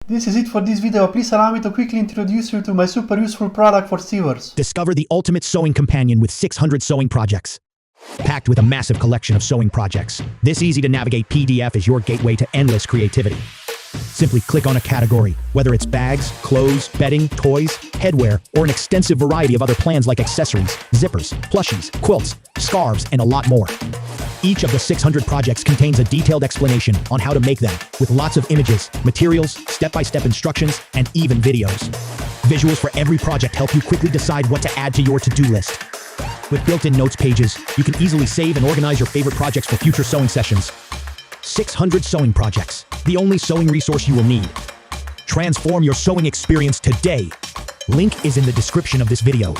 This is it for this video. Please allow me to quickly introduce you to my super useful product for sewers. Discover the ultimate sewing companion with 600 sewing projects. Packed with a massive collection of sewing projects, this easy-to-navigate PDF is your gateway to endless creativity. Simply click on a category, whether it's bags, clothes, bedding, toys, headwear, or an extensive variety of other plans like accessories, zippers, plushies, quilts, scarves, and a lot more. Each of the 600 projects contains a detailed explanation on how to make them, with lots of images, materials, step-by-step instructions, and even videos. Visuals for every project help you quickly decide what to add to your to-do list. With built-in notes pages, you can easily save and organize your favorite projects for future sewing sessions. 600 sewing projects, the only sewing resource you will need. Transform your sewing experience today. Link is in the description of this video.